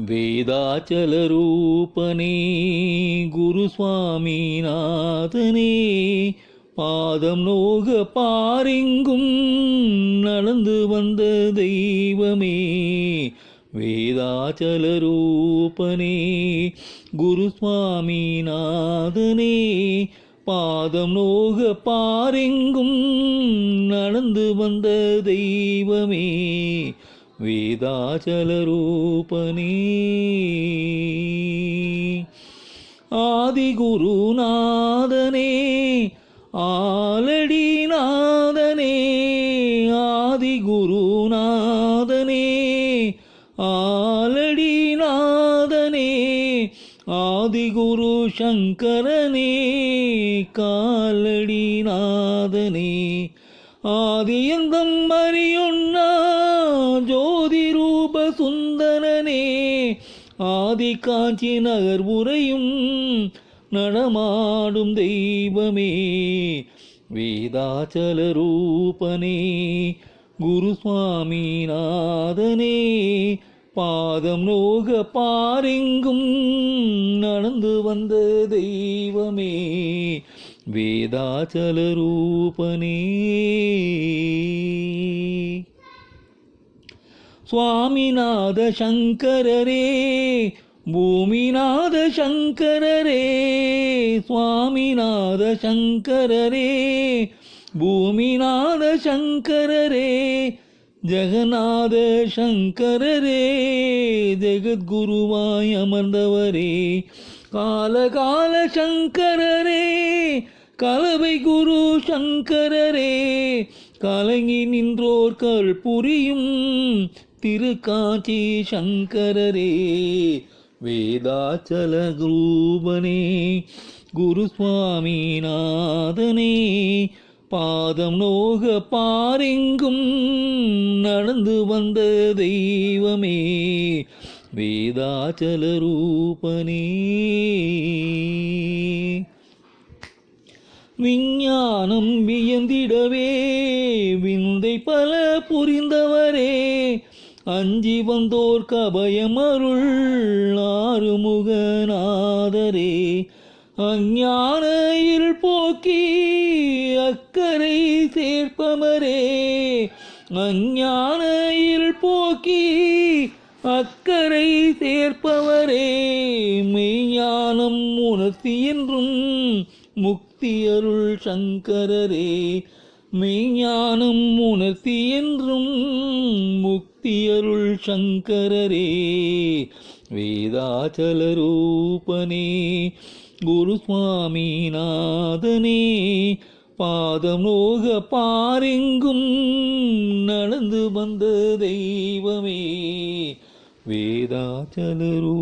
வேதாச்சலரூபனே குருசுவாமிநாதனே பாதம் நோக பாரெங்கும் நடந்து வந்த தெய்வமே வேதாச்சலரூபனே குருசுவாமிநாதனே பாதம் நோக பாரெங்கும் நடந்து வந்த தெய்வமே வேதாச்சலரூபனே ஆதிகுருநாதனே ஆலடிநாதனே ஆதிகுருநாதனே ஆலடிநாதனே ஆதிகுரு சங்கரனே காலடிநாதனே ஆதியந்தம் அறியொன்னா ஜோதி ரூப சுந்தரனே ஆதி காஞ்சி நகர் உரையும் நடமாடும் தெய்வமே வேதாச்சலரூபனே குருசுவாமிநாதனே பாதம் நோக பாரெங்கும் நடந்து வந்த தெய்வமே வேதாச்சலரூபனே சுவாமிநாத சங்கரரே பூமிநாத சங்கரரே சுவாமிநாத சங்கரரே பூமிநாத சங்கரரே ஜெகநாத சங்கரரே ஜெகத்குருவாய் அமர்ந்தவரே காலகால சங்கரரே கலவை குரு சங்கரரே கலங்கி நின்றோர்கள் புரியும் திருக்காட்சி சங்கரரே வேதாச்சல ரூபனே குருசுவாமிநாதனே பாதம் நோக பாரெங்கும் நடந்து வந்த தெய்வமே வேதாச்சலரூபனே விஞ்ஞானம் வியந்திடவே விந்தை பல புரிந்தவரே அஞ்சி வந்தோர் கபயமருள் ஆறுமுகநாதரே அஞ்ஞான இருள் போக்கி அக்கரை சேர்ப்பமரே அஞ்ஞான இருள் போக்கி அக்கரை சேர்ப்பவரே மெய்ஞானம் உணர்த்தி என்றும் முக்தி அருள் சங்கரரே மெய்ஞானம் உணர்த்தி என்றும் முக்தி அருள் சங்கரரே வேதாச்சலரூபனே குருசுவாமிநாதனே பாதம் நோக பாரெங்கும் நடந்து வந்த தெய்வமே வேதாச்சலரூபனே